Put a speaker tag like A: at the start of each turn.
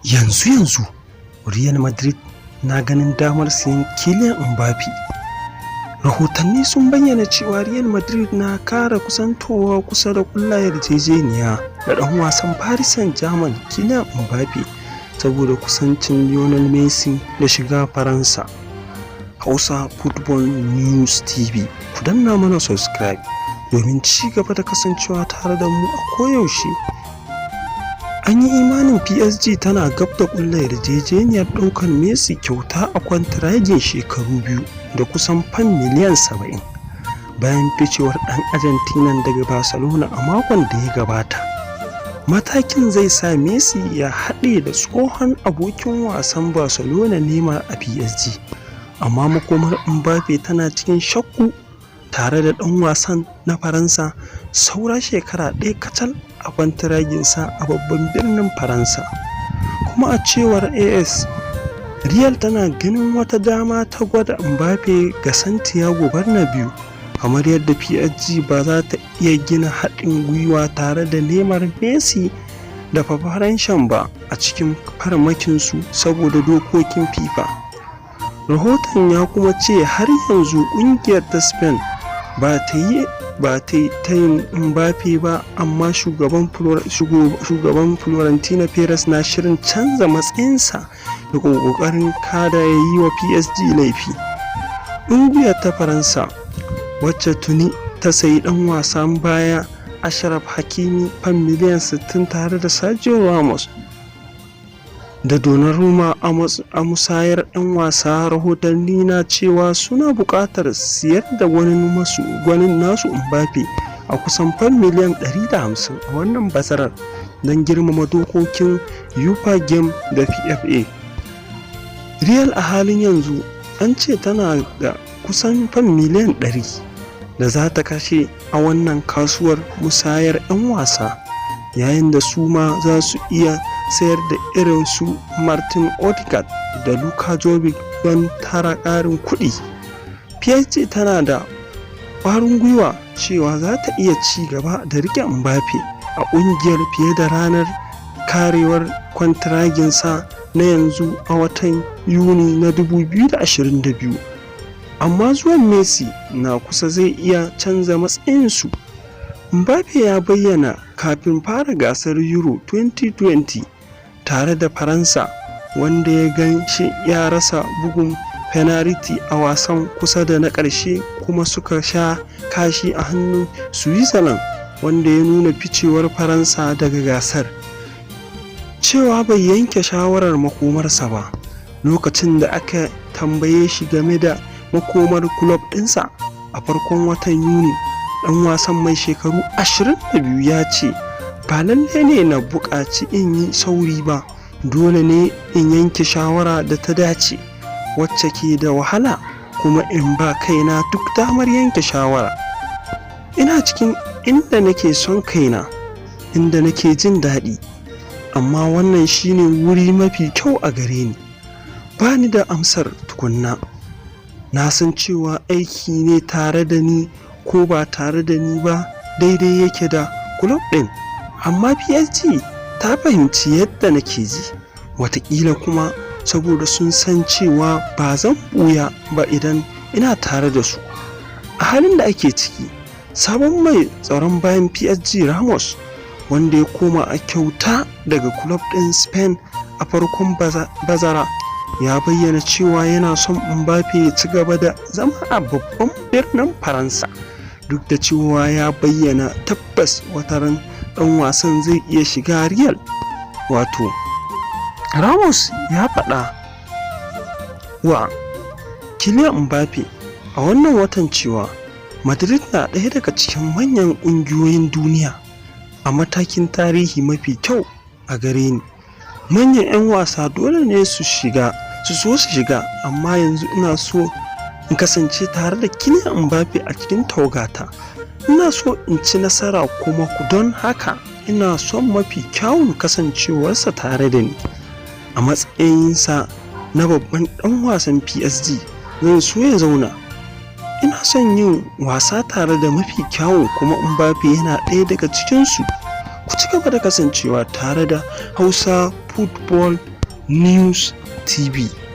A: Yanzu Real Madrid na ganin damar siyan Kylian Mbappe. Rahotanni sun bayyana cewa Real Madrid na kara kusantowa kusa da kulla yarjejeniya da ɗan wasan Paris Saint-Germain Kylian Mbappe saboda kusancin Lionel Messi da shiga Faransa. Hausa Football News TV, ku danna mana subscribe domin ci gaba da kasancewa tare da mu a koyaushe. An yi imanin PSG tana gab da ƙulla yarjejeniyar ɗaukar Messi kyauta a kwantiragin shekaru 2 da kusan fan miliyan 70 bayan ficewar ɗan Argentinan daga Barcelona a makon da ya gabata. Matakin zai sa Messi ya haɗe da tsohon abokin wasan Barcelona Neymar a PSG, amma makomar Mbappe tana cikin shakku. Tare da ɗan wasan na Faransa saura shekara ɗaya kacal a kwantiraginsa a babban birnin Faransa. Kuma a cewar AS, Real tana ganin wata dama ta gwada Mbappe ga Santiago Bernabeu, kamar yadda PSG ba za ta iya gina haɗin gwiwa tare da Neymar, Messi da Faranshan ba a cikin farmakinsu saboda dokokin FIFA. Rahoton ya kuma ce har yanzu ƙungiyar ta Spain ba ta yi tayin Mbappe ba, amma shugaban Florentino Perez na shirin canza matsayinsa da ƙoƙarin kada ya yi wa PSG laifi. Ƙungiyar ta Faransa, wacce tuni ta sayi ɗan wasan baya Achraf Hakimi fan miliyan 60 tare da Sergio Ramos da Donnarumma a musayar 'yan wasa. Rahotanni na cewa suna buƙatar siyar da gwanin nasu Mbappe a kusan fan miliyan 150 a wannan bazarar don girmama dokokin UEFA Game da PFA. Real a halin yanzu an ce tana da kusan fan miliyan 100 da za ta kashe a wannan kasuwar musayar 'yan wasa, yayin da su ma za su iya sayar da irin su Martin Odegaard da Luka Jovic don tara ƙarin kuɗi. PSG tana da ƙwarin gwiwa cewa za ta iya ci gaba da riƙe Mbappe a ƙungiyar fiye da ranar karewar kwantiraginsa na yanzu a watan Yuni na 2022. Amma zuwan Messi na kusa zai iya canza matsayinsu. Mbappe ya bayyana kafin fara gasar Euro 2020 tare da Faransa, wanda ya ganshi ya rasa bugun fenariti a wasan kusa da na ƙarshe kuma suka sha kashi a hannun Switzerland, wanda ya nuna ficewar Faransa daga gasar. Cewa bai yanke shawarar makomarsa ba. Lokacin da aka tambaye shi game da makomar kulob ɗinsa a farkon watan Yuni, ɗan wasan mai shekaru 22 ya ce, ba lalle ne na buƙaci in yi sauri ba, dole ne in yanke shawara da ta dace, wacce ke da wahala, kuma in ba kaina duk damar yanke shawara. Ina cikin inda nake son kaina, inda nake jin daɗi, amma wannan shine wuri mafi kyau a gare ni. Ba ni da amsar tukunna. Na san cewa aiki ne tare da ni ko ba tare da ni ba daidai yake da kulob ɗin, amma PSG ta fahimci yadda nake ji, wataƙila kuma saboda sun san cewa ba zan ɓuya ba idan ina tare da su. A halin da ake ciki, sabon mai tsaron bayan PSG Ramos, wanda ya koma a kyauta daga kulob ɗin Spain a farkon bazara, ya bayyana cewa yana son Mbappe ya ci gaba da zama a babban birnin Faransa, duk da cewa ya bayyana tabbas wataran ɗan wasan zai iya shiga Real. Wato, Ramos ya faɗa wa Kylian Mbappe a wannan watan cewa Madrid na ɗaya daga cikin manyan ƙungiyoyin duniya a matakin tarihi mafi kyau a gare ni. Manyan 'yan wasa dole ne su so su shiga, amma yanzu ina so in kasance tare da Kylian Mbappe a cikin tawagata. Ina so in ci nasara, kuma don haka ina son mafi kyawun kasancewarsa tare da ni. A matsayinsa na babban ɗan wasan PSG, zan so ya zauna. Ina son yin wasa tare da mafi kyawun, kuma Mbappe yana ɗaya daga cikinsu. Ku ci gaba da kasancewa tare da Hausa Football News TV.